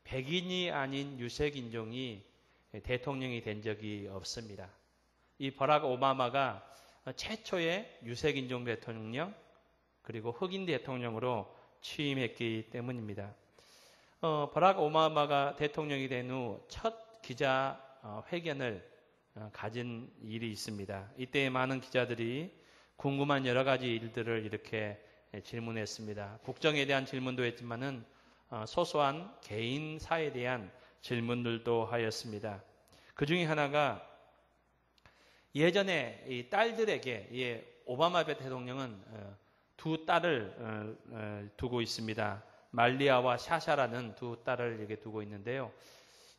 백인이 아닌 유색인종이 대통령이 된 적이 없습니다. 이 버락 오바마가 최초의 유색인종 대통령 그리고 흑인 대통령으로 취임했기 때문입니다. 버락 오바마가 대통령이 된 후 첫 기자 회견을 가진 일이 있습니다. 이때 많은 기자들이 궁금한 여러 가지 일들을 이렇게 질문했습니다. 국정에 대한 질문도 했지만은 소소한 개인사에 대한 질문들도 하였습니다. 그 중에 하나가 예전에 이 딸들에게 오바마 대통령은 두 딸을 두고 있습니다. 말리아와 샤샤라는 두 딸을 이렇게 두고 있는데요.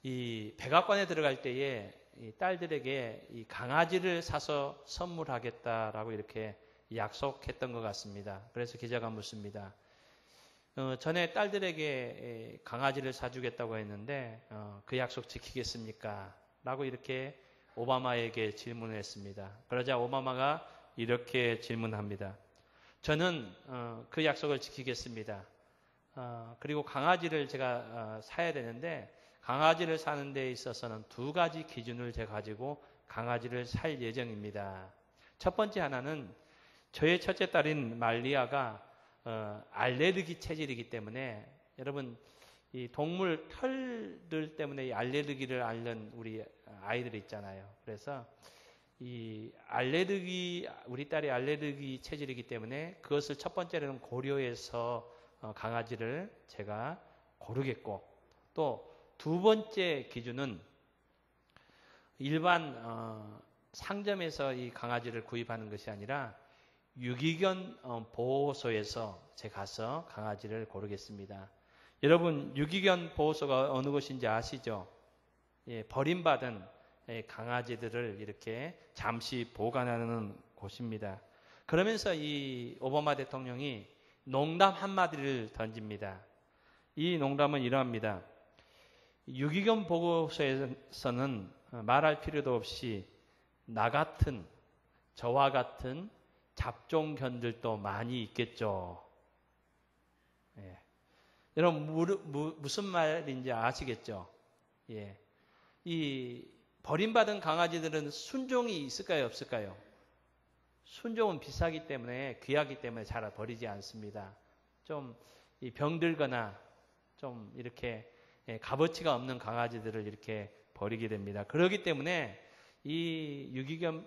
이 백악관에 들어갈 때에 이 딸들에게 이 강아지를 사서 선물하겠다라고 이렇게 약속했던 것 같습니다. 그래서 기자가 묻습니다. 전에 딸들에게 강아지를 사주겠다고 했는데 그 약속 지키겠습니까? 라고 이렇게 오바마에게 질문을 했습니다. 그러자 오바마가 이렇게 질문합니다. 저는 그 약속을 지키겠습니다. 그리고 강아지를 제가 사야 되는데 강아지를 사는 데 있어서는 두 가지 기준을 제가 가지고 강아지를 살 예정입니다. 첫 번째 하나는 저의 첫째 딸인 말리아가 알레르기 체질이기 때문에 여러분 이 동물 털들 때문에 이 알레르기를 앓는 우리 아이들 있잖아요. 그래서 이 우리 딸이 알레르기 체질이기 때문에 그것을 첫 번째로는 고려해서 강아지를 제가 고르겠고 또 두 번째 기준은 일반 상점에서 이 강아지를 구입하는 것이 아니라 유기견 보호소에서 제가 가서 강아지를 고르겠습니다. 여러분 유기견 보호소가 어느 곳인지 아시죠? 예, 버림받은 강아지들을 이렇게 잠시 보관하는 곳입니다. 그러면서 이 오바마 대통령이 농담 한마디를 던집니다. 이 농담은 이러합니다. 유기견 보호소에서는 말할 필요도 없이 저와 같은 잡종견들도 많이 있겠죠. 예. 여러분 무슨 말인지 아시겠죠? 예. 이 버림받은 강아지들은 순종이 있을까요, 없을까요? 순종은 비싸기 때문에 귀하기 때문에 잘 버리지 않습니다. 좀 병들거나 좀 이렇게 값어치가 없는 강아지들을 이렇게 버리게 됩니다. 그렇기 때문에 이 유기견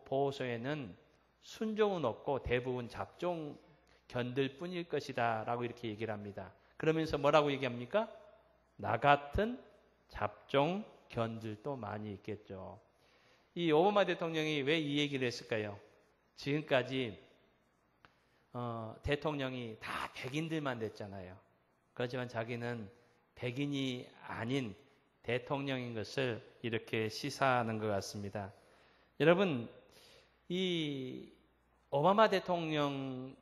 보호소에는 순종은 없고 대부분 잡종견들 뿐일 것이다 라고 이렇게 얘기를 합니다. 그러면서 뭐라고 얘기합니까? 나 같은 잡종견들도 많이 있겠죠. 이 오바마 대통령이 왜 이 얘기를 했을까요? 지금까지 대통령이 다 백인들만 됐잖아요. 그렇지만 자기는 백인이 아닌 대통령인 것을 이렇게 시사하는 것 같습니다. 여러분, 이 오바마 대통령의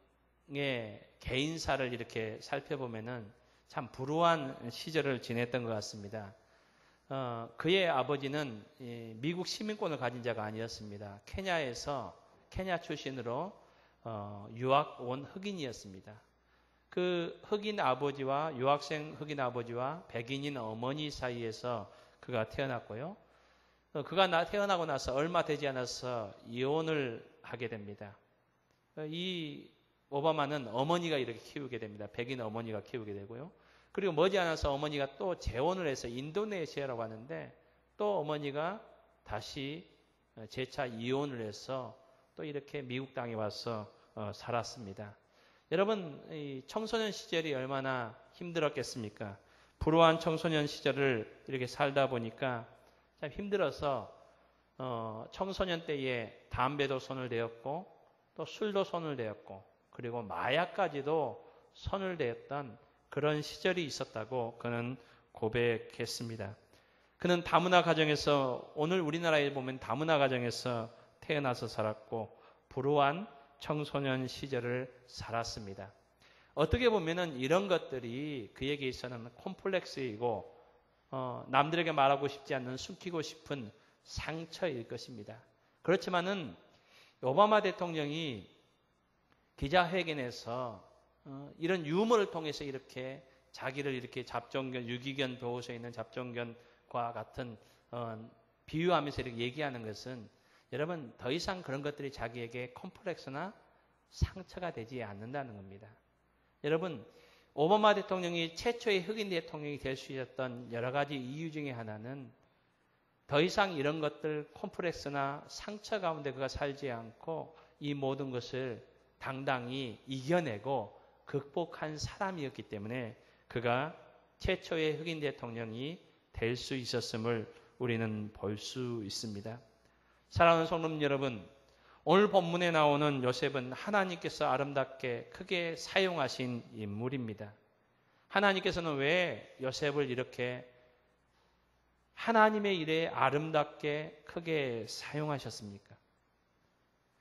개인사를 이렇게 살펴보면은 참 불우한 시절을 지냈던 것 같습니다. 그의 아버지는 미국 시민권을 가진 자가 아니었습니다. 케냐 출신으로 유학 온 흑인이었습니다. 그 흑인 아버지와 유학생 흑인 아버지와 백인인 어머니 사이에서 그가 태어났고요. 그가 태어나고 나서 얼마 되지 않아서 이혼을 하게 됩니다. 이 오바마는 어머니가 이렇게 키우게 됩니다. 백인 어머니가 키우게 되고요. 그리고 머지않아서 어머니가 또 재혼을 해서 인도네시아라고 하는데 또 어머니가 다시 재차 이혼을 해서 또 이렇게 미국 땅에 와서 살았습니다. 여러분, 이 청소년 시절이 얼마나 힘들었겠습니까? 불우한 청소년 시절을 이렇게 살다 보니까 참 힘들어서 청소년 때에 담배도 손을 대었고 또 술도 손을 대었고 그리고 마약까지도 손을 대었던 그런 시절이 있었다고 그는 고백했습니다. 그는 다문화 가정에서 오늘 우리나라에 보면 다문화 가정에서 태어나서 살았고 불우한 청소년 시절을 살았습니다. 어떻게 보면은 이런 것들이 그에게 있어서는 콤플렉스이고 남들에게 말하고 싶지 않는 숨기고 싶은 상처일 것입니다. 그렇지만은 오바마 대통령이 기자회견에서 이런 유머를 통해서 이렇게 자기를 이렇게 잡종견, 유기견 보호소에 있는 잡종견과 같은 비유하면서 이렇게 얘기하는 것은 여러분 더 이상 그런 것들이 자기에게 컴플렉스나 상처가 되지 않는다는 겁니다. 여러분 오바마 대통령이 최초의 흑인 대통령이 될 수 있었던 여러 가지 이유 중에 하나는 더 이상 이런 것들 콤플렉스나 상처 가운데 그가 살지 않고 이 모든 것을 당당히 이겨내고 극복한 사람이었기 때문에 그가 최초의 흑인 대통령이 될 수 있었음을 우리는 볼 수 있습니다. 사랑하는 성도님 여러분, 오늘 본문에 나오는 요셉은 하나님께서 아름답게 크게 사용하신 인물입니다. 하나님께서는 왜 요셉을 이렇게 하나님의 일에 아름답게 크게 사용하셨습니까?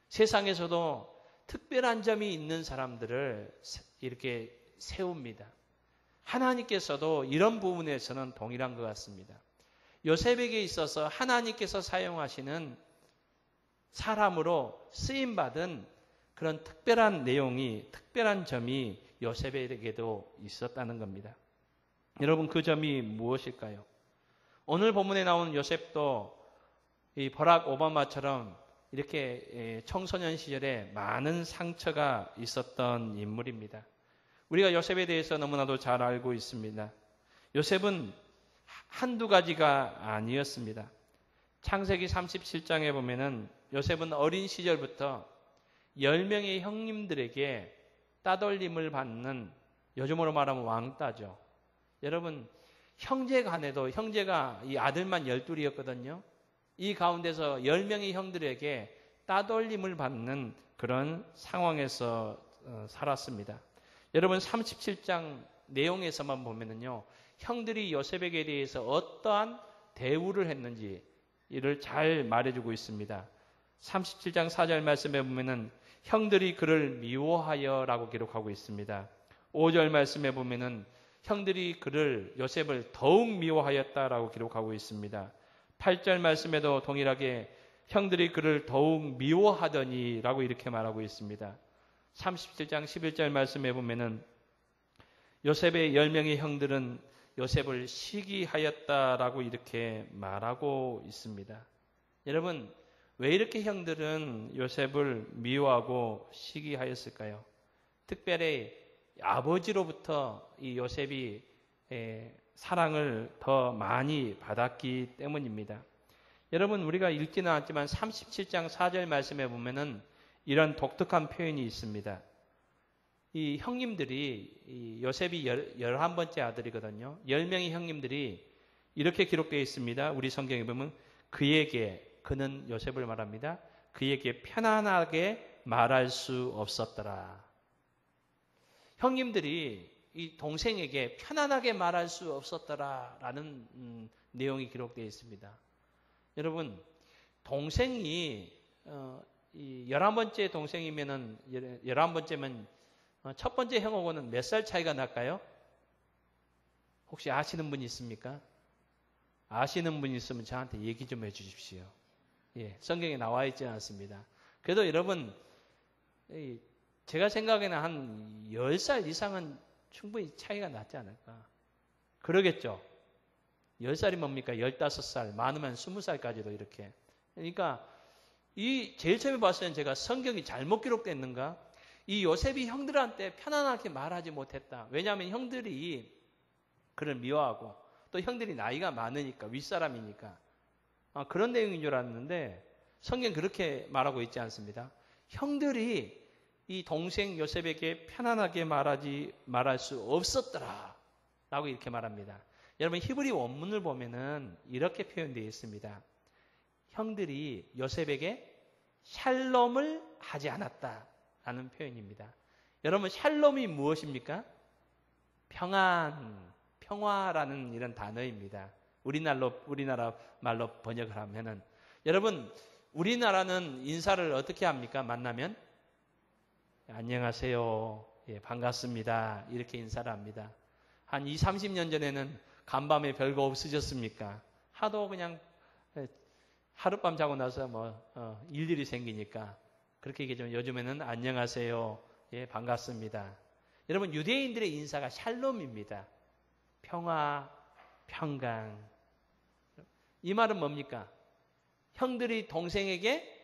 세상에서도 특별한 점이 있는 사람들을 이렇게 세웁니다. 하나님께서도 이런 부분에서는 동일한 것 같습니다. 요셉에게 있어서 하나님께서 사용하시는 사람으로 쓰임받은 그런 특별한 내용이, 특별한 점이 요셉에게도 있었다는 겁니다. 여러분 그 점이 무엇일까요? 오늘 본문에 나오는 요셉도 이 버락 오바마처럼 이렇게 청소년 시절에 많은 상처가 있었던 인물입니다. 우리가 요셉에 대해서 너무나도 잘 알고 있습니다. 요셉은 한두 가지가 아니었습니다. 창세기 37장에 보면은 요셉은 어린 시절부터 10명의 형님들에게 따돌림을 받는, 요즘으로 말하면 왕따죠. 여러분 형제 간에도, 형제가 이 아들만 12이었거든요. 이 가운데서 10명의 형들에게 따돌림을 받는 그런 상황에서 살았습니다. 여러분 37장 내용에서만 보면은요, 형들이 요셉에게 대해서 어떠한 대우를 했는지 이를 잘 말해주고 있습니다. 37장 4절 말씀에 보면은 형들이 그를 미워하여라고 기록하고 있습니다. 5절 말씀에 보면은 형들이 그를, 요셉을 더욱 미워하였다라고 기록하고 있습니다. 8절 말씀에도 동일하게 형들이 그를 더욱 미워하더니라고 이렇게 말하고 있습니다. 37장 11절 말씀에 보면은 요셉의 10명의 형들은 요셉을 시기하였다라고 이렇게 말하고 있습니다. 여러분 왜 이렇게 형들은 요셉을 미워하고 시기하였을까요? 특별히 아버지로부터 이 요셉이 사랑을 더 많이 받았기 때문입니다. 여러분 우리가 읽지는 않았지만 37장 4절 말씀에 보면은 이런 독특한 표현이 있습니다. 이 형님들이, 이 요셉이 11번째 아들이거든요. 10명의 형님들이 이렇게 기록되어 있습니다. 우리 성경에 보면 그에게, 그는 요셉을 말합니다. 그에게 편안하게 말할 수 없었더라. 형님들이 이 동생에게 편안하게 말할 수 없었더라라는 내용이 기록되어 있습니다. 여러분 동생이 이 11번째 동생이면은 11번째면 첫 번째 형하고는 몇 살 차이가 날까요? 혹시 아시는 분이 있습니까? 아시는 분이 있으면 저한테 얘기 좀 해 주십시오. 예, 성경에 나와 있지 않습니다. 그래도 여러분 제가 생각에는 한 10살 이상은 충분히 차이가 나지 않을까. 그러겠죠. 10살이 뭡니까? 15살, 많으면 20살까지도 이렇게. 그러니까 이 제일 처음에 봤을 때는 제가 성경이 잘못 기록됐는가? 이 요셉이 형들한테 편안하게 말하지 못했다. 왜냐하면 형들이 그를 미워하고 또 형들이 나이가 많으니까, 윗사람이니까. 그런 내용인 줄 알았는데 성경 그렇게 말하고 있지 않습니다. 형들이 이 동생 요셉에게 편안하게 말할 수 없었더라 라고 이렇게 말합니다. 여러분 히브리 원문을 보면은 이렇게 표현되어 있습니다. 형들이 요셉에게 샬롬을 하지 않았다 라는 표현입니다. 여러분 샬롬이 무엇입니까? 평안, 평화라는 이런 단어입니다. 우리나라 말로 번역을 하면은, 여러분 우리나라는 인사를 어떻게 합니까? 만나면 안녕하세요, 예, 반갑습니다 이렇게 인사를 합니다. 한 20, 30년 전에는 간밤에 별거 없으셨습니까? 하도 그냥 하룻밤 자고 나서 일일이 생기니까 그렇게 얘기하지만 요즘에는 안녕하세요, 예, 반갑습니다. 여러분 유대인들의 인사가 샬롬입니다. 평화, 평강. 이 말은 뭡니까? 형들이 동생에게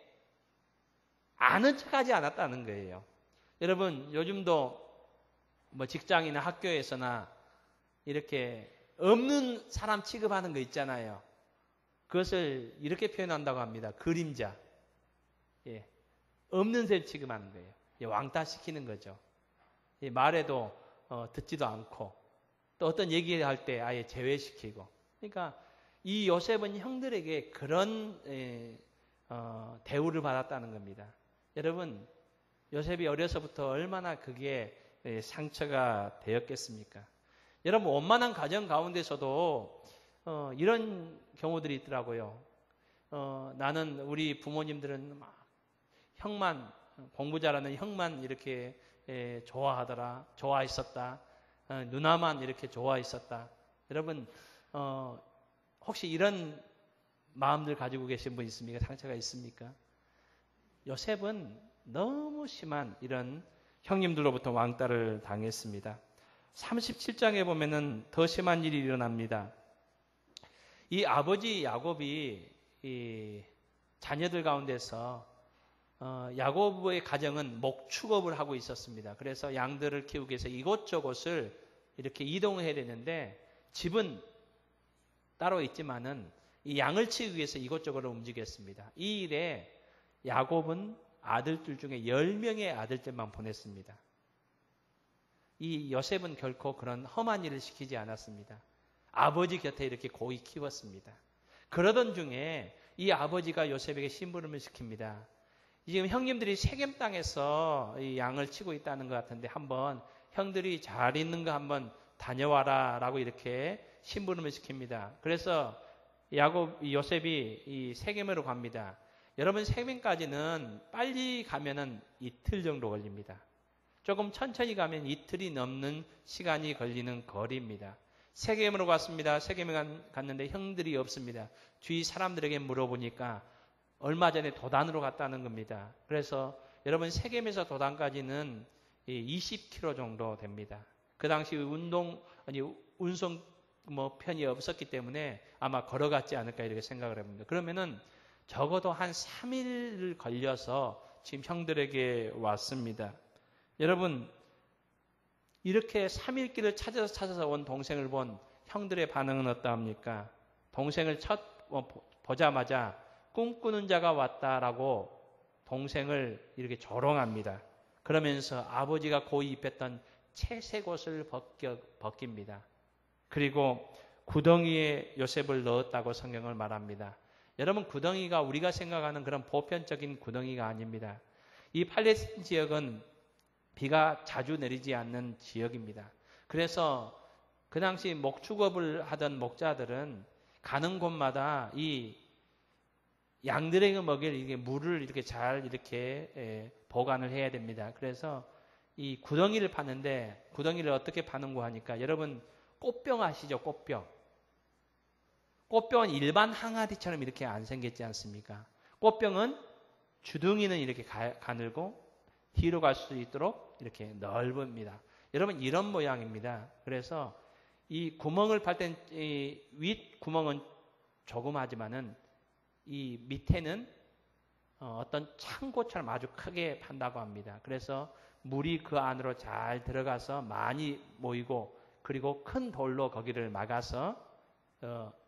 아는 척하지 않았다는 거예요. 여러분, 요즘도 뭐 직장이나 학교에서나 이렇게 없는 사람 취급하는 거 있잖아요. 그것을 이렇게 표현한다고 합니다. 그림자. 예. 없는 새 취급하는 거예요. 예, 왕따시키는 거죠. 예, 말해도 듣지도 않고 또 어떤 얘기를 할 때 아예 제외시키고. 그러니까 이 요셉은 형들에게 그런 대우를 받았다는 겁니다. 여러분, 요셉이 어려서부터 얼마나 그게 상처가 되었겠습니까? 여러분, 원만한 가정 가운데서도 이런 경우들이 있더라고요. 나는 우리 부모님들은 막 형만, 공부 잘하는 형만 이렇게 좋아하더라, 좋아했었다. 누나만 이렇게 좋아했었다. 여러분, 혹시 이런 마음들 가지고 계신 분 있습니까? 상처가 있습니까? 요셉은 너무 심한 이런 형님들로부터 왕따를 당했습니다. 37장에 보면은 더 심한 일이 일어납니다. 이 아버지 야곱이 이 자녀들 가운데서 야곱의 가정은 목축업을 하고 있었습니다. 그래서 양들을 키우기 위해서 이곳저곳을 이렇게 이동해야 되는데 집은 따로 있지만은 이 양을 치우기 위해서 이곳저곳을 움직였습니다. 이 일에 야곱은 아들들 중에 10명의 아들들만 보냈습니다. 이 요셉은 결코 그런 험한 일을 시키지 않았습니다. 아버지 곁에 이렇게 고이 키웠습니다. 그러던 중에 이 아버지가 요셉에게 심부름을 시킵니다. 지금 형님들이 세겜 땅에서 이 양을 치고 있다는 것 같은데 한번 형들이 잘 있는 거 한번 다녀와라 라고 이렇게 심부름을 시킵니다. 그래서 요셉이 이 세겜으로 갑니다. 여러분, 세겜까지는 빨리 가면은 이틀 정도 걸립니다. 조금 천천히 가면 이틀이 넘는 시간이 걸리는 거리입니다. 세겜으로 갔습니다. 세겜에 갔는데 형들이 없습니다. 주위 사람들에게 물어보니까 얼마 전에 도단으로 갔다는 겁니다. 그래서 여러분, 세겜에서 도단까지는 20km 정도 됩니다. 그 당시 운송 편이 없었기 때문에 아마 걸어갔지 않을까 이렇게 생각을 해봅니다. 그러면은 적어도 한 3일을 걸려서 지금 형들에게 왔습니다. 여러분, 이렇게 3일 길을 찾아서 온 동생을 본 형들의 반응은 어떠합니까? 동생을 보자마자 꿈꾸는 자가 왔다라고 동생을 이렇게 조롱합니다. 그러면서 아버지가 고이 입혔던 채색 옷을 벗깁니다. 그리고 구덩이에 요셉을 넣었다고 성경을 말합니다. 여러분, 구덩이가 우리가 생각하는 그런 보편적인 구덩이가 아닙니다. 이 팔레스틴 지역은 비가 자주 내리지 않는 지역입니다. 그래서 그 당시 목축업을 하던 목자들은 가는 곳마다 이 양들에게 먹일 물을 이렇게 잘 이렇게 보관을 해야 됩니다. 그래서 이 구덩이를 파는데 구덩이를 어떻게 파는고 하니까 여러분, 꽃병 아시죠? 꽃병. 꽃병은 일반 항아리처럼 이렇게 안 생겼지 않습니까? 꽃병은 주둥이는 이렇게 가늘고 뒤로 갈 수 있도록 이렇게 넓습니다. 여러분, 이런 모양입니다. 그래서 이 구멍을 팔 땐 윗 구멍은 조그마하지만은 이 밑에는 어떤 창고처럼 아주 크게 판다고 합니다. 그래서 물이 그 안으로 잘 들어가서 많이 모이고 그리고 큰 돌로 거기를 막아서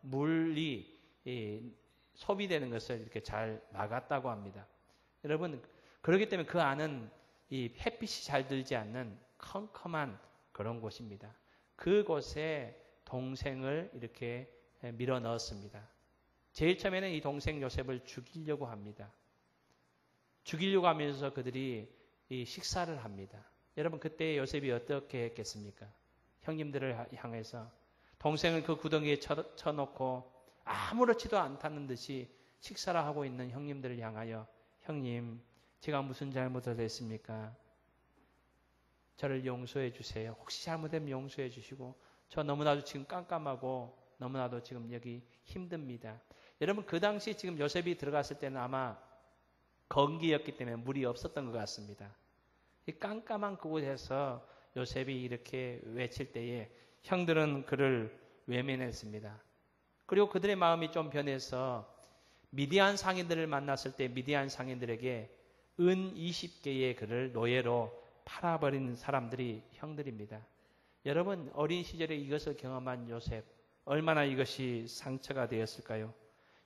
물이 소비되는 것을 이렇게 잘 막았다고 합니다. 여러분, 그렇기 때문에 그 안은 이 햇빛이 잘 들지 않는 컴컴한 그런 곳입니다. 그곳에 동생을 이렇게 밀어 넣었습니다. 제일 처음에는 이 동생 요셉을 죽이려고 합니다. 죽이려고 하면서 그들이 이 식사를 합니다. 여러분, 그때 요셉이 어떻게 했겠습니까? 형님들을 향해서 동생을 그 구덩이에 쳐놓고 아무렇지도 않다는 듯이 식사를 하고 있는 형님들을 향하여 형님, 제가 무슨 잘못을 했습니까? 저를 용서해 주세요. 혹시 잘못되면 용서해 주시고 저 너무나도 지금 깜깜하고 너무나도 지금 여기 힘듭니다. 여러분, 그 당시 지금 요셉이 들어갔을 때는 아마 건기였기 때문에 물이 없었던 것 같습니다. 이 깜깜한 그곳에서 요셉이 이렇게 외칠 때에 형들은 그를 외면했습니다. 그리고 그들의 마음이 좀 변해서 미디안 상인들을 만났을 때 미디안 상인들에게 은 20개의 그를 노예로 팔아버린 사람들이 형들입니다. 여러분, 어린 시절에 이것을 경험한 요셉, 얼마나 이것이 상처가 되었을까요?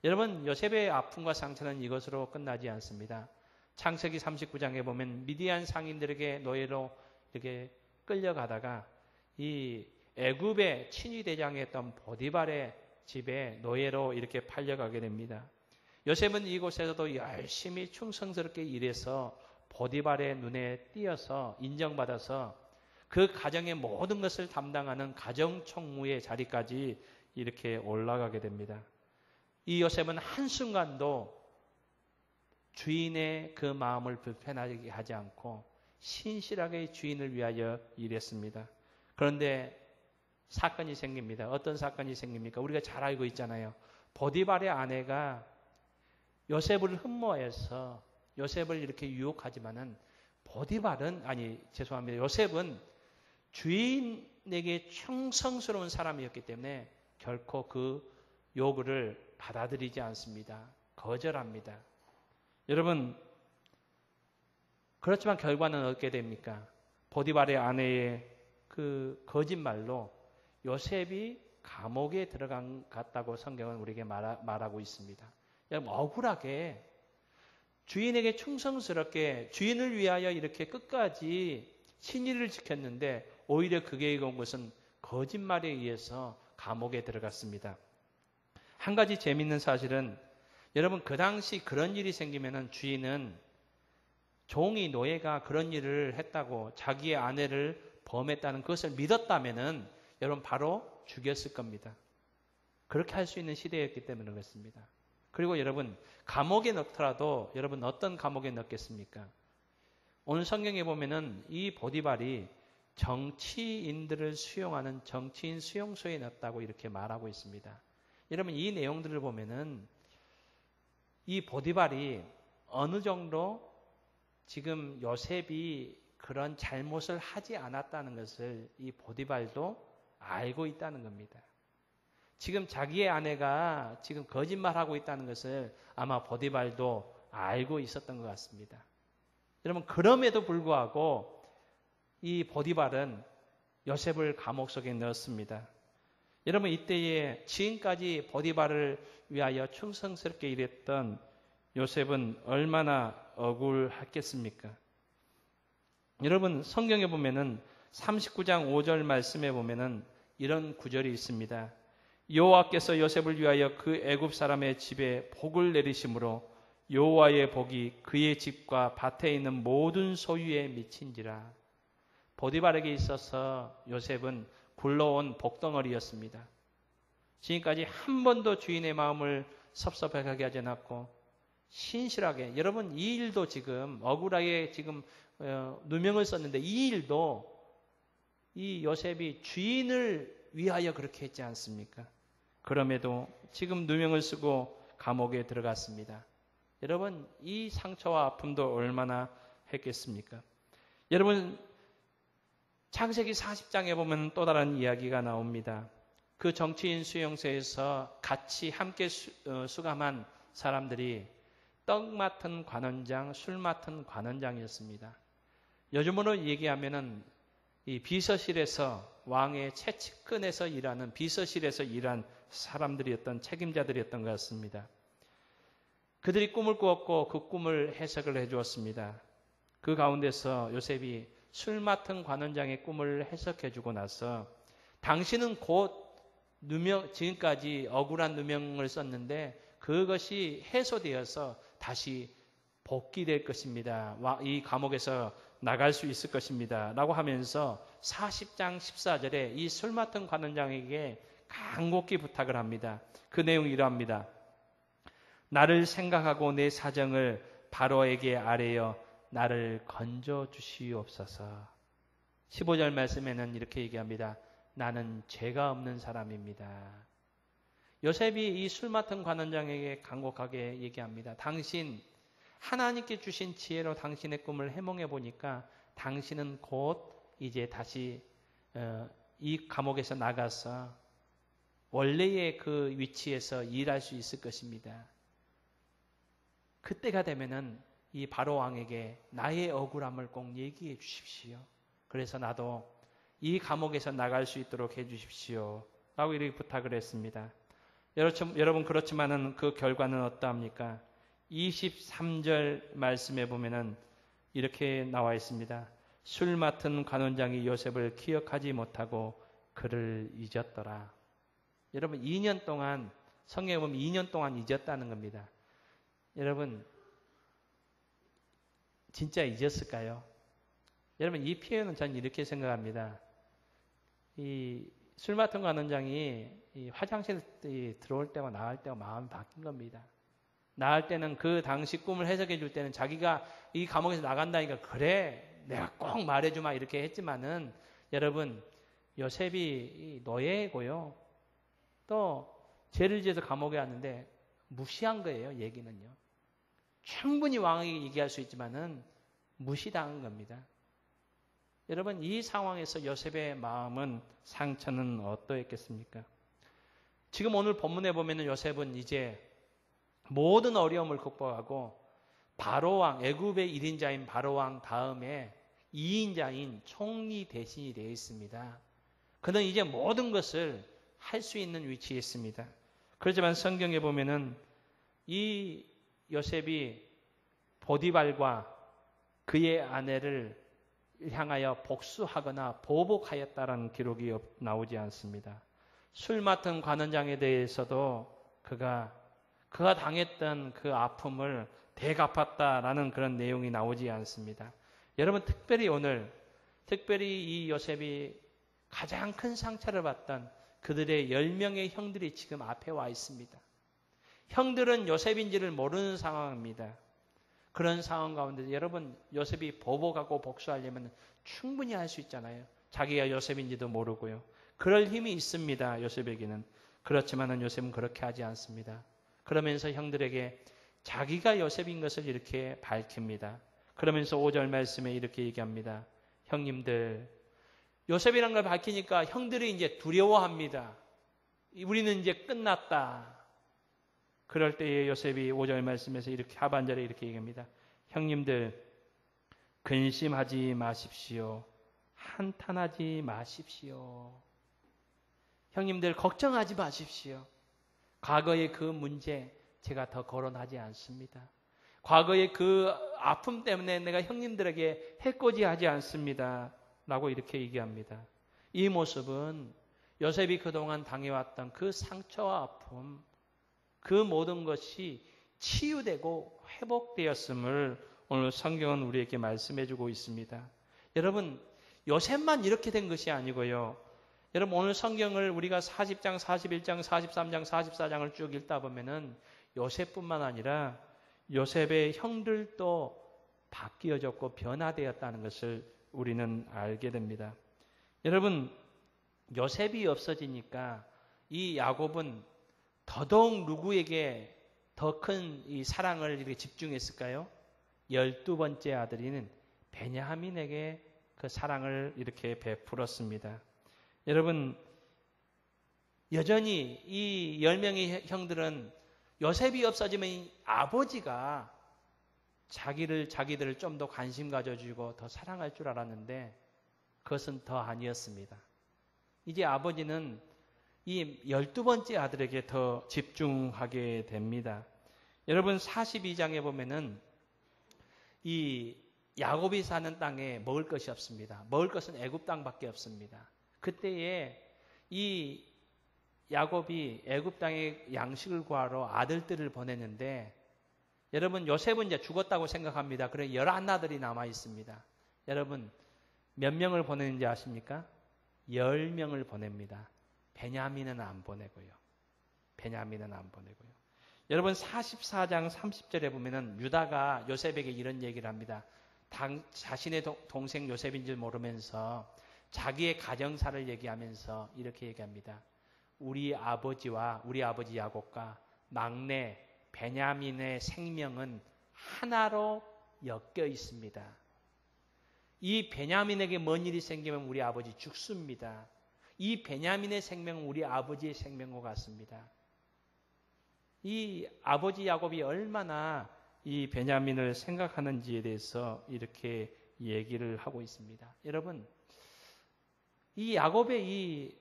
여러분, 요셉의 아픔과 상처는 이것으로 끝나지 않습니다. 창세기 39장에 보면 미디안 상인들에게 노예로 이렇게 끌려가다가 이 애굽의 친위 대장이었던 보디발의 집에 노예로 이렇게 팔려가게 됩니다. 요셉은 이곳에서도 열심히 충성스럽게 일해서 보디발의 눈에 띄어서 인정받아서 그 가정의 모든 것을 담당하는 가정총무의 자리까지 이렇게 올라가게 됩니다. 이 요셉은 한순간도 주인의 그 마음을 불편하게 하지 않고 신실하게 주인을 위하여 일했습니다. 그런데 사건이 생깁니다. 어떤 사건이 생깁니까? 우리가 잘 알고 있잖아요. 보디발의 아내가 요셉을 흠모해서 요셉을 이렇게 유혹하지만은 요셉은 주인에게 충성스러운 사람이었기 때문에 결코 그 요구를 받아들이지 않습니다. 거절합니다. 여러분, 그렇지만 결과는 어떻게 됩니까? 보디발의 아내의 그 거짓말로 요셉이 감옥에 들어갔다고 성경은 우리에게 말하고 있습니다. 여러분, 억울하게 주인에게 충성스럽게 주인을 위하여 이렇게 끝까지 신의를 지켰는데 오히려 그게 온 것은 거짓말에 의해서 감옥에 들어갔습니다. 한 가지 재미있는 사실은 여러분, 그 당시 그런 일이 생기면은 주인은 종이 노예가 그런 일을 했다고 자기의 아내를 범했다는 것을 믿었다면은 여러분 바로 죽였을 겁니다. 그렇게 할 수 있는 시대였기 때문에 그렇습니다. 그리고 여러분, 감옥에 넣더라도 여러분 어떤 감옥에 넣겠습니까? 오늘 성경에 보면은 이 보디발이 정치인들을 수용하는 정치인 수용소에 넣었다고 이렇게 말하고 있습니다. 여러분, 이 내용들을 보면은 이 보디발이 어느 정도 지금 요셉이 그런 잘못을 하지 않았다는 것을 이 보디발도 알고 있다는 겁니다. 지금 자기의 아내가 지금 거짓말하고 있다는 것을 아마 보디발도 알고 있었던 것 같습니다. 여러분, 그럼에도 불구하고 이 보디발은 요셉을 감옥 속에 넣었습니다. 여러분, 이때에 지금까지 보디발을 위하여 충성스럽게 일했던 요셉은 얼마나 억울했겠습니까? 여러분, 성경에 보면은 39장 5절 말씀에 보면은 이런 구절이 있습니다. 여호와께서 요셉을 위하여 그 애굽 사람의 집에 복을 내리심으로 여호와의 복이 그의 집과 밭에 있는 모든 소유에 미친지라. 보디발에게 있어서 요셉은 굴러온 복덩어리였습니다. 지금까지 한 번도 주인의 마음을 섭섭하게 하지 않았고 신실하게, 여러분 이 일도 지금 억울하게 지금 누명을 썼는데 이 일도 이 요셉이 주인을 위하여 그렇게 했지 않습니까? 그럼에도 지금 누명을 쓰고 감옥에 들어갔습니다. 여러분, 이 상처와 아픔도 얼마나 했겠습니까? 여러분, 창세기 40장에 보면 또 다른 이야기가 나옵니다. 그 정치인 수용소에서 같이 함께 수감한 사람들이 떡 맡은 관원장, 술 맡은 관원장이었습니다. 요즘으로 얘기하면은 이 비서실에서 왕의 최측근에서 일하는 비서실에서 일한 사람들이었던 책임자들이었던 것 같습니다. 그들이 꿈을 꾸었고 그 꿈을 해석을 해주었습니다. 그 가운데서 요셉이 술 맡은 관원장의 꿈을 해석해주고 나서 당신은 곧 지금까지 억울한 누명을 썼는데 그것이 해소되어서 다시 복귀될 것입니다. 이 감옥에서 나갈 수 있을 것입니다. 라고 하면서 40장 14절에 이 술 맡은 관원장에게 간곡히 부탁을 합니다. 그 내용이 이러합니다. 나를 생각하고 내 사정을 바로에게 아뢰어 나를 건져 주시옵소서. 15절 말씀에는 이렇게 얘기합니다. 나는 죄가 없는 사람입니다. 요셉이 이 술 맡은 관원장에게 간곡하게 얘기합니다. 당신 하나님께 주신 지혜로 당신의 꿈을 해몽해 보니까 당신은 곧 이제 다시 이 감옥에서 나가서 원래의 그 위치에서 일할 수 있을 것입니다. 그때가 되면은 이 바로 왕에게 나의 억울함을 꼭 얘기해 주십시오. 그래서 나도 이 감옥에서 나갈 수 있도록 해 주십시오. 라고 이렇게 부탁을 했습니다. 여러분 그렇지만은 그 결과는 어떠합니까? 23절 말씀에 보면은 이렇게 나와 있습니다. 술 맡은 관원장이 요셉을 기억하지 못하고 그를 잊었더라. 여러분 2년 동안 성경에 보면 2년 동안 잊었다는 겁니다. 여러분 진짜 잊었을까요? 여러분 이 표현은 저는 이렇게 생각합니다. 이 술 맡은 관원장이 이 화장실 들어올 때와 나갈 때와 마음이 바뀐 겁니다. 나갈 때는 그 당시 꿈을 해석해 줄 때는 자기가 이 감옥에서 나간다니까 그래 내가 꼭 말해주마 이렇게 했지만은 여러분 요셉이 노예고요. 또 죄를 지어서 감옥에 왔는데 무시한 거예요. 얘기는요. 충분히 왕에게 얘기할 수 있지만은 무시당한 겁니다. 여러분 이 상황에서 요셉의 마음은 상처는 어떠했겠습니까? 지금 오늘 본문에 보면은 요셉은 이제 모든 어려움을 극복하고 바로왕 애굽의 1인자인 바로왕 다음에 2인자인 총리 대신이 되어 있습니다. 그는 이제 모든 것을 할 수 있는 위치에 있습니다. 그렇지만 성경에 보면은 이 요셉이 보디발과 그의 아내를 향하여 복수하거나 보복하였다라는 기록이 나오지 않습니다. 술 맡은 관원장에 대해서도 그가 당했던 그 아픔을 되갚았다라는 그런 내용이 나오지 않습니다. 여러분 특별히 이 요셉이 가장 큰 상처를 받던 그들의 10명의 형들이 지금 앞에 와 있습니다. 형들은 요셉인지를 모르는 상황입니다. 그런 상황 가운데 여러분 요셉이 보복하고 복수하려면 충분히 할 수 있잖아요. 자기가 요셉인지도 모르고요. 그럴 힘이 있습니다. 요셉에게는. 그렇지만 요셉은 그렇게 하지 않습니다. 그러면서 형들에게 자기가 요셉인 것을 이렇게 밝힙니다. 그러면서 5절 말씀에 이렇게 얘기합니다. 형님들, 요셉이라는 걸 밝히니까 형들이 이제 두려워합니다. 우리는 이제 끝났다. 그럴 때에 요셉이 5절 말씀에서 이렇게 하반절에 이렇게 얘기합니다. 형님들, 근심하지 마십시오. 한탄하지 마십시오. 형님들, 걱정하지 마십시오. 과거의 그 문제 제가 더 거론하지 않습니다. 과거의 그 아픔 때문에 내가 형님들에게 해코지하지 않습니다. 라고 이렇게 얘기합니다. 이 모습은 요셉이 그동안 당해왔던 그 상처와 아픔, 그 모든 것이 치유되고 회복되었음을 오늘 성경은 우리에게 말씀해주고 있습니다. 여러분, 요셉만 이렇게 된 것이 아니고요. 여러분 오늘 성경을 우리가 40장, 41장, 43장, 44장을 쭉 읽다 보면은 요셉뿐만 아니라 요셉의 형들도 바뀌어졌고 변화되었다는 것을 우리는 알게 됩니다. 여러분 요셉이 없어지니까 이 야곱은 더더욱 누구에게 더 큰 이 사랑을 이렇게 집중했을까요? 12번째 아들인 베냐민에게 그 사랑을 이렇게 베풀었습니다. 여러분 여전히 이 10명의 형들은 요셉이 없어지면 아버지가 자기들을 좀 더 관심 가져주고 더 사랑할 줄 알았는데 그것은 더 아니었습니다. 이제 아버지는 이 12번째 아들에게 더 집중하게 됩니다. 여러분 42장에 보면은 이 야곱이 사는 땅에 먹을 것이 없습니다. 먹을 것은 애굽 땅밖에 없습니다. 그때에 이 야곱이 애굽 땅에 양식을 구하러 아들들을 보냈는데 여러분 요셉은 이제 죽었다고 생각합니다. 그래 11아들이 남아 있습니다. 여러분 몇 명을 보내는지 아십니까? 10명을 보냅니다. 베냐민은 안 보내고요. 여러분 44장 30절에 보면은 유다가 요셉에게 이런 얘기를 합니다. 자신의 동생 요셉인 줄 모르면서 자기의 가정사를 얘기하면서 이렇게 얘기합니다. 우리 아버지 야곱과 막내 베냐민의 생명은 하나로 엮여 있습니다. 이 베냐민에게 뭔 일이 생기면 우리 아버지 죽습니다. 이 베냐민의 생명은 우리 아버지의 생명과 같습니다. 이 아버지 야곱이 얼마나 이 베냐민을 생각하는지에 대해서 이렇게 얘기를 하고 있습니다. 여러분, 이 야곱의 이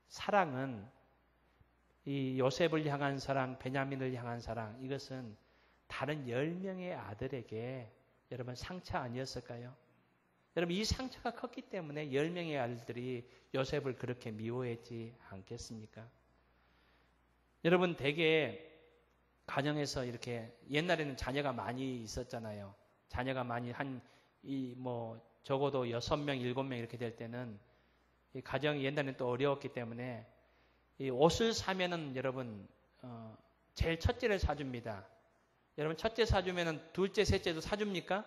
사랑은 이 요셉을 향한 사랑, 베냐민을 향한 사랑, 이것은 다른 10명의 아들에게 여러분 상처 아니었을까요? 여러분 이 상처가 컸기 때문에 10명의 아들들이 요셉을 그렇게 미워했지 않겠습니까? 여러분 대개 가정에서 이렇게 옛날에는 자녀가 많이 있었잖아요. 자녀가 많이 적어도 6명, 7명 이렇게 될 때는 이 가정이 옛날에는 또 어려웠기 때문에 이 옷을 사면은 여러분 제일 첫째를 사줍니다. 여러분 첫째 사주면은 둘째, 셋째도 사줍니까?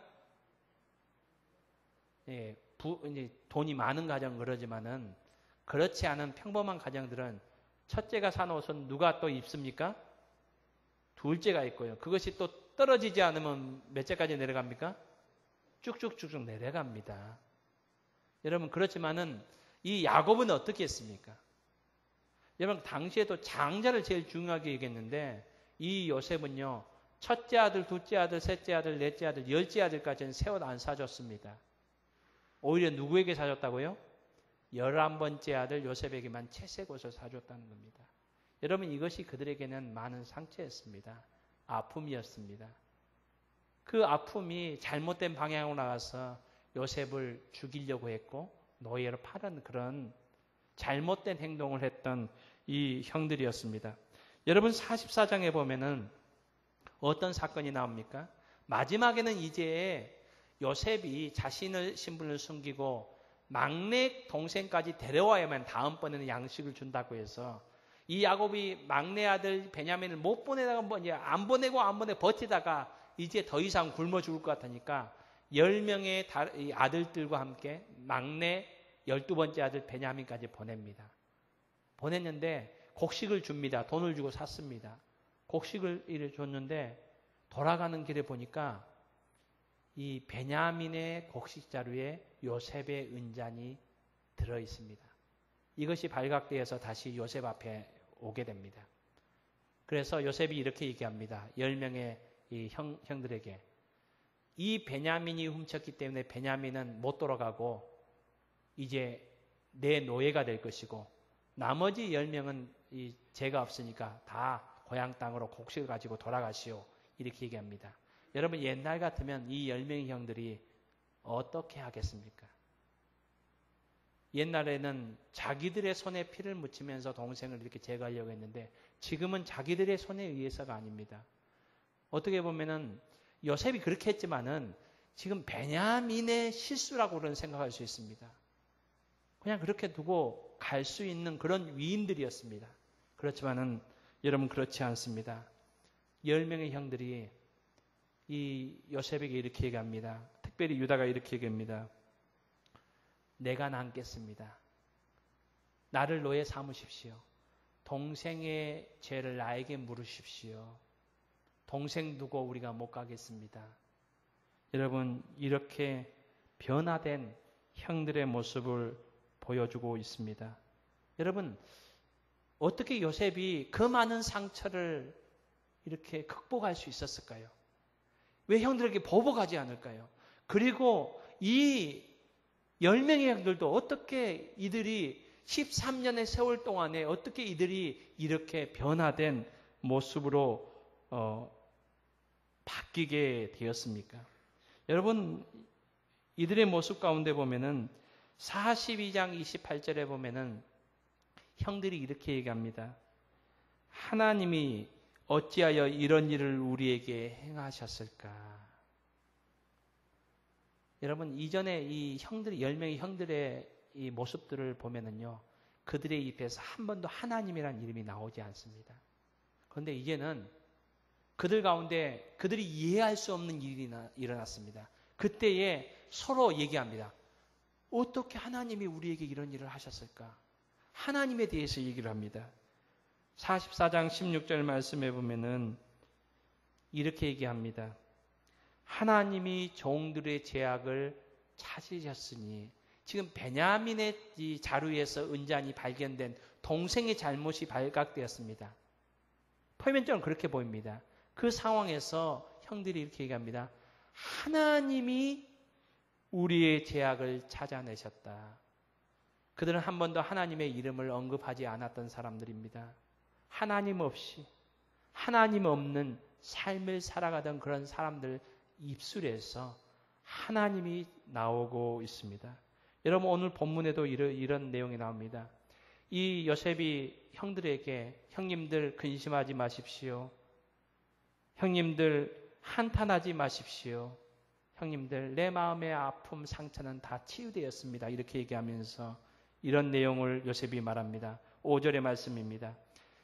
예, 이제 돈이 많은 가정 그러지만은 그렇지 않은 평범한 가정들은 첫째가 산 옷은 누가 또 입습니까? 둘째가 입고요. 그것이 또 떨어지지 않으면 몇째까지 내려갑니까? 쭉쭉쭉쭉 내려갑니다. 여러분 그렇지만은 이 야곱은 어떻게 했습니까? 여러분 당시에도 장자를 제일 중요하게 여겼는데 이 요셉은요. 첫째 아들, 둘째 아들, 셋째 아들, 넷째 아들, 열째 아들까지는 새 옷 안 사줬습니다. 오히려 누구에게 사줬다고요? 11번째 아들 요셉에게만 채색 옷을 사줬다는 겁니다. 여러분 이것이 그들에게는 많은 상처였습니다. 아픔이었습니다. 그 아픔이 잘못된 방향으로 나가서 요셉을 죽이려고 했고 노예로 파는 그런 잘못된 행동을 했던 이 형들이었습니다. 여러분 44장에 보면은 어떤 사건이 나옵니까? 마지막에는 이제 요셉이 자신의 신분을 숨기고 막내 동생까지 데려와야만 다음번에는 양식을 준다고 해서 이 야곱이 막내 아들 베냐민을 못 보내다가 안 보내고 버티다가 이제 더 이상 굶어 죽을 것 같으니까 10명의 아들들과 함께 막내 12번째 아들 베냐민까지 보냅니다. 보냈는데 곡식을 줍니다. 돈을 주고 샀습니다. 곡식을 줬는데 돌아가는 길에 보니까 이 베냐민의 곡식 자루에 요셉의 은잔이 들어 있습니다. 이것이 발각되어서 다시 요셉 앞에 오게 됩니다. 그래서 요셉이 이렇게 얘기합니다. 10명의 이 형들에게 이 베냐민이 훔쳤기 때문에 베냐민은 못 돌아가고 이제 내 노예가 될 것이고 나머지 10명은 이 죄가 없으니까 다 고향 땅으로 곡식을 가지고 돌아가시오. 이렇게 얘기합니다. 여러분 옛날 같으면 이 10명의 형들이 어떻게 하겠습니까? 옛날에는 자기들의 손에 피를 묻히면서 동생을 이렇게 제거하려고 했는데 지금은 자기들의 손에 의해서가 아닙니다. 어떻게 보면은 요셉이 그렇게 했지만은 지금 베냐민의 실수라고는 생각할 수 있습니다. 그냥 그렇게 두고 갈 수 있는 그런 위인들이었습니다. 그렇지만은 여러분 그렇지 않습니다. 10명의 형들이 이 요셉에게 이렇게 얘기합니다. 특별히 유다가 이렇게 얘기합니다. 내가 남겠습니다. 나를 노예 삼으십시오. 동생의 죄를 나에게 물으십시오. 동생 두고 우리가 못 가겠습니다. 여러분 이렇게 변화된 형들의 모습을 보여주고 있습니다. 여러분 어떻게 요셉이 그 많은 상처를 이렇게 극복할 수 있었을까요? 왜 형들에게 보복하지 않을까요? 그리고 이 10명의 형들도 어떻게 이들이 13년의 세월 동안에 어떻게 이들이 이렇게 변화된 모습으로 바뀌게 되었습니까? 여러분 이들의 모습 가운데 보면은 42장 28절에 보면은 형들이 이렇게 얘기합니다. 하나님이 어찌하여 이런 일을 우리에게 행하셨을까? 여러분 이전에 이 형들이 10명의 형들의 이 모습들을 보면은요. 그들의 입에서 한 번도 하나님이라는 이름이 나오지 않습니다. 그런데 이제는 그들 가운데 그들이 이해할 수 없는 일이 일어났습니다. 그때에 서로 얘기합니다. 어떻게 하나님이 우리에게 이런 일을 하셨을까? 하나님에 대해서 얘기를 합니다. 44장 16절 말씀해 보면은 이렇게 얘기합니다. 하나님이 종들의 죄악을 찾으셨으니 지금 베냐민의 이 자루에서 은잔이 발견된 동생의 잘못이 발각되었습니다. 표면적으로 그렇게 보입니다. 그 상황에서 형들이 이렇게 얘기합니다. 하나님이 우리의 죄악을 찾아내셨다. 그들은 한 번도 하나님의 이름을 언급하지 않았던 사람들입니다. 하나님 없이, 하나님 없는 삶을 살아가던 그런 사람들 입술에서 하나님이 나오고 있습니다. 여러분, 오늘 본문에도 이런 내용이 나옵니다. 이 요셉이 형들에게 형님들 근심하지 마십시오. 형님들 한탄하지 마십시오. 형님들 내 마음의 아픔 상처는 다 치유되었습니다. 이렇게 얘기하면서 이런 내용을 요셉이 말합니다. 5절의 말씀입니다.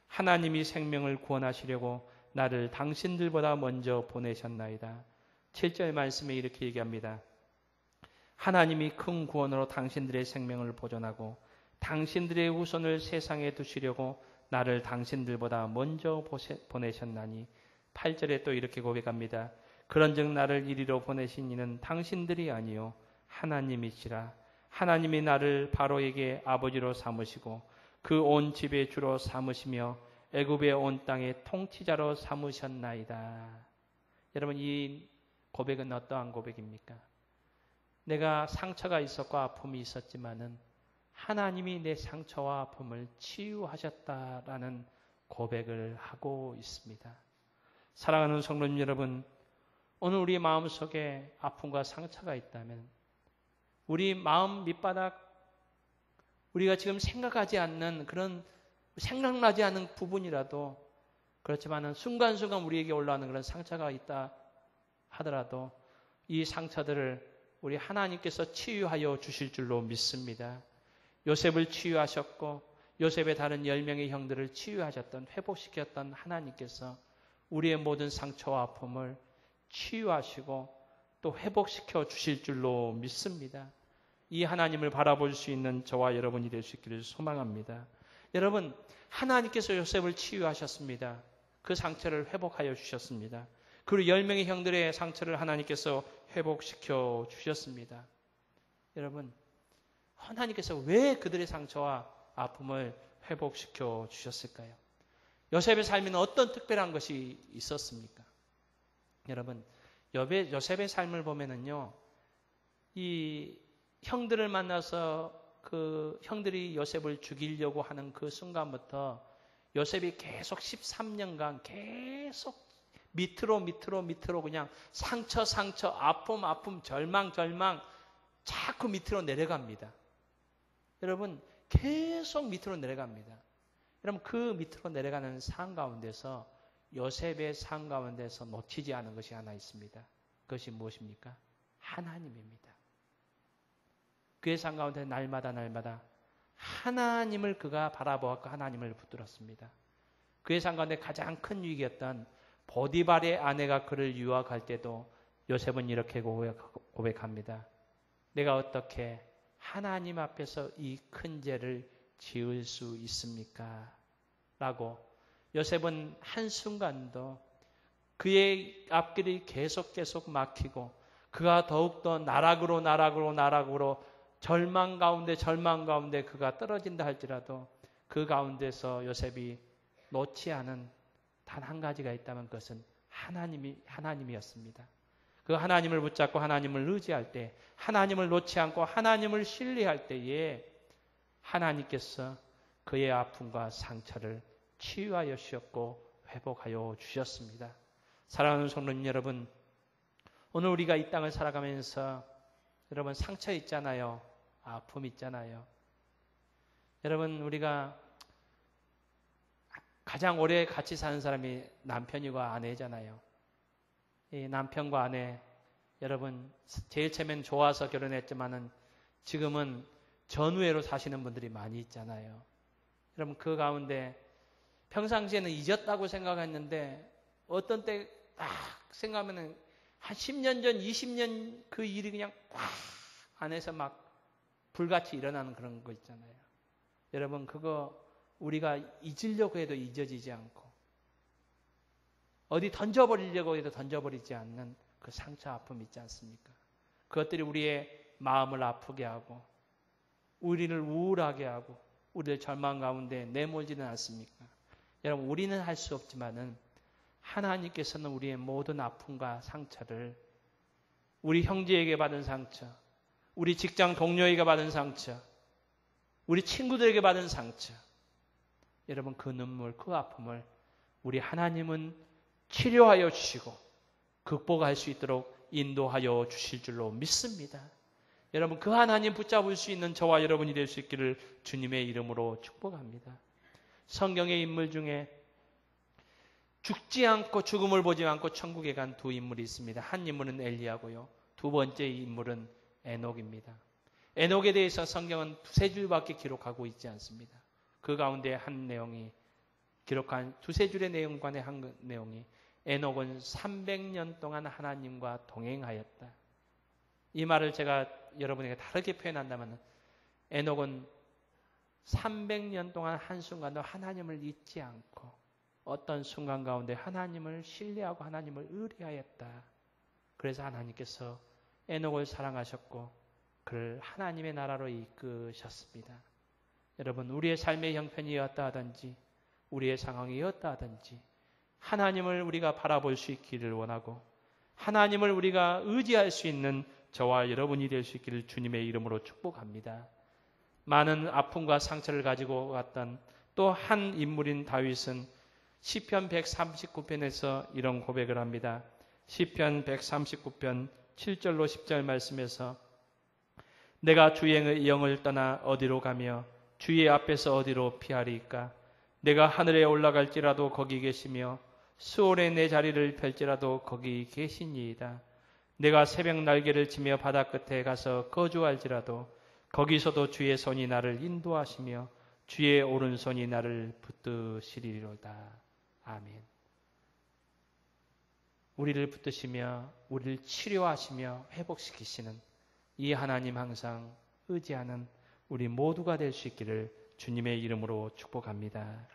하나님이 생명을 구원하시려고 나를 당신들보다 먼저 보내셨나이다. 7절 말씀에 이렇게 얘기합니다. 하나님이 큰 구원으로 당신들의 생명을 보존하고 당신들의 후손을 세상에 두시려고 나를 당신들보다 먼저 보내셨나니 8절에 또 이렇게 고백합니다. 그런즉 나를 이리로 보내신 이는 당신들이 아니요 하나님이시라. 하나님이 나를 바로에게 아버지로 삼으시고 그 온 집의 주로 삼으시며 애굽의 온 땅의 통치자로 삼으셨나이다. 여러분, 이 고백은 어떠한 고백입니까? 내가 상처가 있었고 아픔이 있었지만은 하나님이 내 상처와 아픔을 치유하셨다라는 고백을 하고 있습니다. 사랑하는 성도님 여러분, 오늘 우리 마음속에 아픔과 상처가 있다면 우리 마음 밑바닥, 우리가 지금 생각하지 않는 그런 생각나지 않는 부분이라도 그렇지만은 순간순간 우리에게 올라오는 그런 상처가 있다 하더라도 이 상처들을 우리 하나님께서 치유하여 주실 줄로 믿습니다. 요셉을 치유하셨고 요셉의 다른 10명의 형들을 치유하셨던, 회복시켰던 하나님께서 우리의 모든 상처와 아픔을 치유하시고 또 회복시켜 주실 줄로 믿습니다. 이 하나님을 바라볼 수 있는 저와 여러분이 될 수 있기를 소망합니다. 여러분, 하나님께서 요셉을 치유하셨습니다. 그 상처를 회복하여 주셨습니다. 그리고 10명의 형들의 상처를 하나님께서 회복시켜 주셨습니다. 여러분, 하나님께서 왜 그들의 상처와 아픔을 회복시켜 주셨을까요? 요셉의 삶에는 어떤 특별한 것이 있었습니까? 여러분, 요셉의 삶을 보면은요, 이 형들을 만나서 그 형들이 요셉을 죽이려고 하는 그 순간부터 요셉이 계속 13년간 계속 밑으로 그냥 상처, 아픔, 절망 자꾸 밑으로 내려갑니다. 여러분, 계속 밑으로 내려갑니다. 여러분, 그 밑으로 내려가는 상 가운데서 요셉의 상 가운데서 놓치지 않은 것이 하나 있습니다. 그것이 무엇입니까? 하나님입니다. 그의 상 가운데 날마다 하나님을 그가 바라보았고 하나님을 붙들었습니다. 그의 상 가운데 가장 큰 위기였던 보디발의 아내가 그를 유혹할 때도 요셉은 이렇게 고백합니다. 내가 어떻게 하나님 앞에서 이 큰 죄를 지을 수 있습니까? 라고 요셉은 한순간도 그의 앞길이 계속 막히고 그가 더욱더 나락으로 절망 가운데 그가 떨어진다 할지라도 그 가운데서 요셉이 놓지 않은 단 한 가지가 있다면 그것은 하나님이었습니다. 그 하나님을 붙잡고 하나님을 의지할 때, 하나님을 놓지 않고 하나님을 신뢰할 때에 하나님께서 그의 아픔과 상처를 치유하여 주셨고 회복하여 주셨습니다. 사랑하는 성도님 여러분, 오늘 우리가 이 땅을 살아가면서 여러분 상처 있잖아요. 아픔 있잖아요. 여러분, 우리가 가장 오래 같이 사는 사람이 남편이고 아내잖아요. 이 남편과 아내, 여러분 제일 처음엔 좋아서 결혼했지만은 지금은 전우애로 사시는 분들이 많이 있잖아요. 여러분, 그 가운데 평상시에는 잊었다고 생각했는데 어떤 때 딱 생각하면은 한 10년 전, 20년 그 일이 그냥 꽉 안에서 막 불같이 일어나는 그런 거 있잖아요. 여러분, 그거 우리가 잊으려고 해도 잊어지지 않고 어디 던져버리려고 해도 던져버리지 않는 그 상처, 아픔 있지 않습니까? 그것들이 우리의 마음을 아프게 하고 우리를 우울하게 하고 우리의 절망 가운데 내몰지는 않습니까? 여러분, 우리는 할 수 없지만은 하나님께서는 우리의 모든 아픔과 상처를, 우리 형제에게 받은 상처, 우리 직장 동료에게 받은 상처, 우리 친구들에게 받은 상처, 여러분, 그 눈물, 그 아픔을 우리 하나님은 치료하여 주시고 극복할 수 있도록 인도하여 주실 줄로 믿습니다. 여러분, 그 하나님 붙잡을 수 있는 저와 여러분이 될 수 있기를 주님의 이름으로 축복합니다. 성경의 인물 중에 죽지 않고 죽음을 보지 않고 천국에 간 두 인물이 있습니다. 한 인물은 엘리야고요. 두 번째 인물은 에녹입니다. 에녹에 대해서 성경은 두세 줄밖에 기록하고 있지 않습니다. 그 가운데 한 내용이, 기록한 두세 줄의 내용 간의 한 내용이, 에녹은 300년 동안 하나님과 동행하였다. 이 말을 제가 여러분에게 다르게 표현한다면, 에녹은 300년 동안 한순간도 하나님을 잊지 않고 어떤 순간 가운데 하나님을 신뢰하고 하나님을 의뢰하였다. 그래서 하나님께서 에녹을 사랑하셨고 그를 하나님의 나라로 이끄셨습니다. 여러분, 우리의 삶의 형편이었다 하든지 우리의 상황이었다 하든지 하나님을 우리가 바라볼 수 있기를 원하고 하나님을 우리가 의지할 수 있는 저와 여러분이 될 수 있기를 주님의 이름으로 축복합니다. 많은 아픔과 상처를 가지고 갔던 또 한 인물인 다윗은 시편 139편에서 이런 고백을 합니다. 시편 139편 7절로 10절 말씀에서 내가 주의 영을 떠나 어디로 가며 주의 앞에서 어디로 피하리까? 내가 하늘에 올라갈지라도 거기 계시며 수월에 내 자리를 펼지라도 거기 계시니이다. 내가 새벽 날개를 치며 바다 끝에 가서 거주할지라도 거기서도 주의 손이 나를 인도하시며 주의 오른손이 나를 붙드시리로다. 아멘. 우리를 붙드시며 우리를 치료하시며 회복시키시는 이 하나님 항상 의지하는 우리 모두가 될 수 있기를 주님의 이름으로 축복합니다.